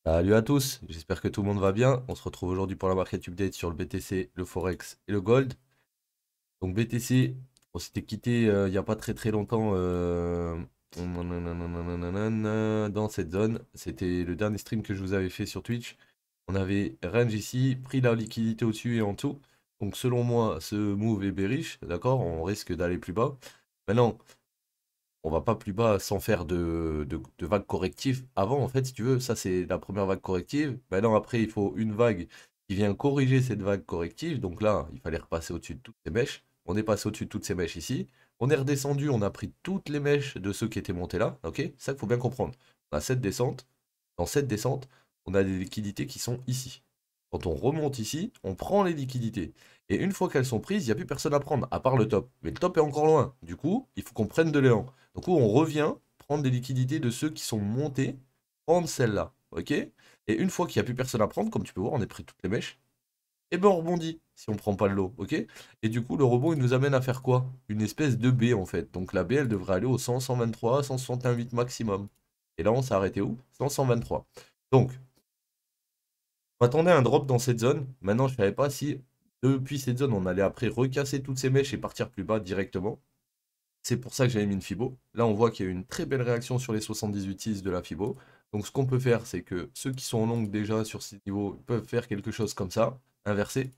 Salut à tous, j'espère que tout le monde va bien. On se retrouve aujourd'hui pour la market update sur le BTC, le Forex et le Gold. Donc BTC, on s'était quitté il n'y a pas très longtemps dans cette zone. C'était le dernier stream que je vous avais fait sur Twitch. On avait range ici, pris la liquidité au-dessus et en dessous. Donc selon moi, ce move est bearish, d'accord? On risque d'aller plus bas. Maintenant, on va pas plus bas sans faire de vagues correctives. Avant, en fait, si tu veux, ça c'est la première vague corrective. Maintenant, après, il faut une vague qui vient corriger cette vague corrective. Donc là, il fallait repasser au-dessus de toutes ces mèches. On est passé au-dessus de toutes ces mèches ici. On est redescendu, on a pris toutes les mèches de ceux qui étaient montés là. Ok? C'est ça qu'il faut bien comprendre. On a cette descente. Dans cette descente, on a des liquidités qui sont ici. Quand on remonte ici, on prend les liquidités. Et une fois qu'elles sont prises, il n'y a plus personne à prendre, à part le top. Mais le top est encore loin. Du coup, il faut qu'on prenne de l'élan. Donc on revient prendre des liquidités de ceux qui sont montés, prendre celles-là, ok? Et une fois qu'il n'y a plus personne à prendre, comme tu peux voir, on est pris toutes les mèches, et ben on rebondit, si on ne prend pas le lot, ok? Et du coup, le rebond, il nous amène à faire quoi? Une espèce de B, en fait. Donc la B, elle devrait aller au 100, 123, 161,8 maximum. Et là, on s'est arrêté où? 100, 123. Donc, on attendait un drop dans cette zone. Maintenant, je ne savais pas si, depuis cette zone, on allait après recasser toutes ces mèches et partir plus bas directement. C'est pour ça que j'avais mis une Fibo. Là, on voit qu'il y a eu une très belle réaction sur les 78,6 de la Fibo. Donc, ce qu'on peut faire, c'est que ceux qui sont en longue déjà sur ces niveaux peuvent faire quelque chose comme ça, inverser,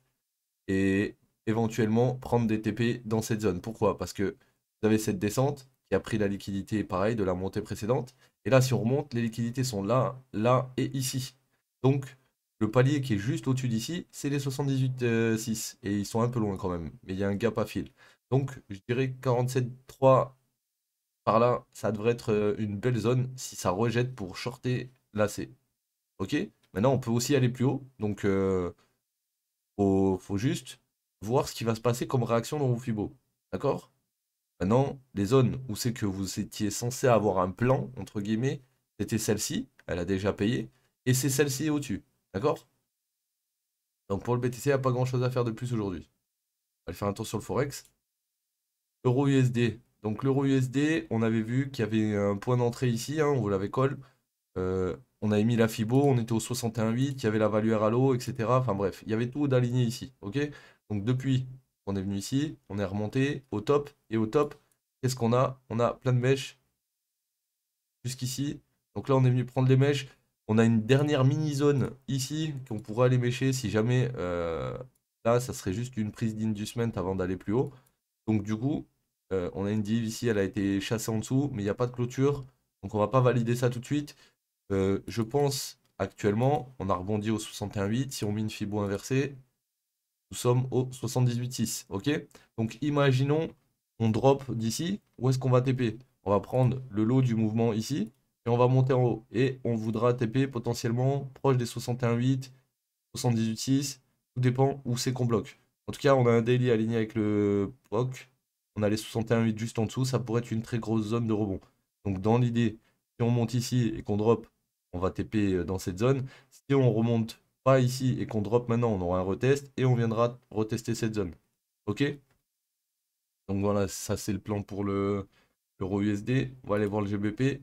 et éventuellement prendre des TP dans cette zone. Pourquoi? Parce que vous avez cette descente qui a pris la liquidité, pareil, de la montée précédente. Et là, si on remonte, les liquidités sont là, là et ici. Donc, le palier qui est juste au-dessus d'ici, c'est les 78,6. Et ils sont un peu loin quand même. Mais il y a un gap à fil. Donc, je dirais 47,3 par là, ça devrait être une belle zone si ça rejette pour shorter l'AC. Ok? Maintenant, on peut aussi aller plus haut. Donc, faut juste voir ce qui va se passer comme réaction dans vos fibos. D'accord? Maintenant, les zones où c'est que vous étiez censé avoir un plan, entre guillemets, c'était celle-ci. Elle a déjà payé. Et c'est celle-ci au-dessus. D'accord? Donc, pour le BTC, il n'y a pas grand-chose à faire de plus aujourd'hui. On va faire un tour sur le Forex. Euro USD. Donc, l'euro USD, on avait vu qu'il y avait un point d'entrée ici. Hein, on vous l'avait call. On avait mis la Fibo, on était au 61,8, il y avait la value à l'eau, etc. Enfin bref, il y avait tout d'aligné ici. Ok? Donc depuis on est venu ici, on est remonté au top, et au top, qu'est-ce qu'on a? On a plein de mèches jusqu'ici. Donc là, on est venu prendre les mèches. On a une dernière mini-zone ici qu'on pourrait aller mêcher si jamais là, ça serait juste une prise d'inducement avant d'aller plus haut. Donc du coup, on a une div ici, elle a été chassée en dessous, mais il n'y a pas de clôture. Donc on va pas valider ça tout de suite. Je pense actuellement, on a rebondi au 61,8. Si on met une Fibo inversée, nous sommes au 78,6. Ok? Donc imaginons, on drop d'ici. Où est-ce qu'on va TP? On va prendre le lot du mouvement ici et on va monter en haut. Et on voudra TP potentiellement proche des 61,8, 78,6. Tout dépend où c'est qu'on bloque. En tout cas, on a un daily aligné avec le POC. On a les 61,8 juste en dessous. Ça pourrait être une très grosse zone de rebond. Donc dans l'idée, si on monte ici et qu'on drop, on va TP dans cette zone. Si on remonte pas ici et qu'on drop maintenant, on aura un retest et on viendra retester cette zone. Ok? Donc voilà, ça c'est le plan pour le l'euro USD. On va aller voir le GBP.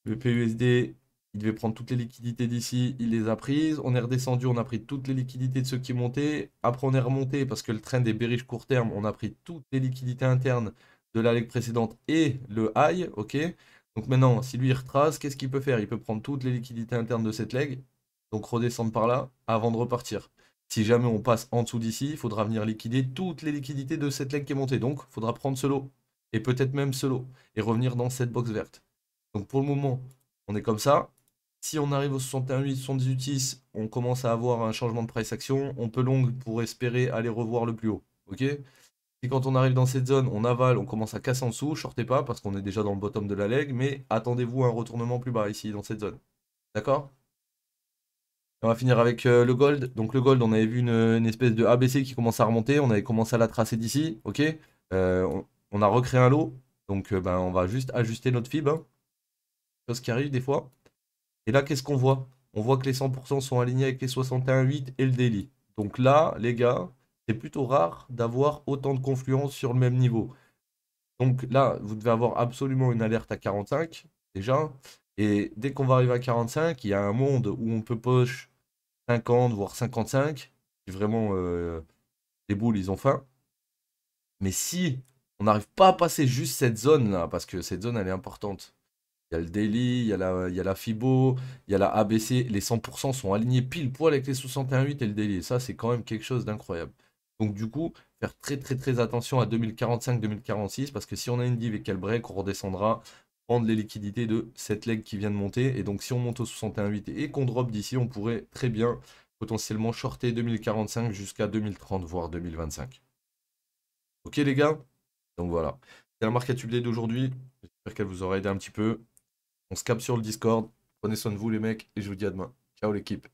Le PUSD, il devait prendre toutes les liquidités d'ici, il les a prises. On est redescendu, on a pris toutes les liquidités de ceux qui montaient. Après, on est remonté parce que le trend est bearish court terme. On a pris toutes les liquidités internes de la leg précédente et le high. Ok? Donc maintenant, si lui il retrace, qu'est-ce qu'il peut faire? Il peut prendre toutes les liquidités internes de cette leg, donc redescendre par là avant de repartir. Si jamais on passe en dessous d'ici, il faudra venir liquider toutes les liquidités de cette leg qui est montée. Donc, il faudra prendre ce lot. Et peut-être même ce lot. Et revenir dans cette box verte. Donc pour le moment, on est comme ça. Si on arrive au 61,8, 78,6, on commence à avoir un changement de price action. On peut long pour espérer aller revoir le plus haut. Ok? Si quand on arrive dans cette zone, on avale, on commence à casser en dessous, shortez pas parce qu'on est déjà dans le bottom de la leg, mais attendez-vous à un retournement plus bas ici, dans cette zone. D'accord? On va finir avec le gold. Donc le gold, on avait vu une espèce de ABC qui commence à remonter. On avait commencé à la tracer d'ici. Ok? On a recréé un lot. Donc ben, on va juste ajuster notre fib, hein. Chose qui arrive des fois. Et là, qu'est-ce qu'on voit? On voit que les 100% sont alignés avec les 61,8 et le daily. Donc là, les gars, c'est plutôt rare d'avoir autant de confluence sur le même niveau. Donc là, vous devez avoir absolument une alerte à 45, déjà. Et dès qu'on va arriver à 45, il y a un monde où on peut push 50, voire 55. Si vraiment les boules, ils ont faim. Mais si on n'arrive pas à passer juste cette zone-là, parce que cette zone, elle est importante. Il y a le daily, il y a la FIBO, il y a la ABC. Les 100% sont alignés pile poil avec les 61,8 et le daily. Et ça, c'est quand même quelque chose d'incroyable. Donc du coup, faire très très très attention à 2045-2046, parce que si on a une div et qu'elle break, on redescendra prendre les liquidités de cette leg qui vient de monter. Et donc si on monte au 61,8 et qu'on drop d'ici, on pourrait très bien potentiellement shorter 2045 jusqu'à 2030, voire 2025. Ok les gars? Donc voilà. C'est la market update d'aujourd'hui. J'espère qu'elle vous aura aidé un petit peu. On se capte sur le Discord. Prenez soin de vous les mecs et je vous dis à demain. Ciao l'équipe.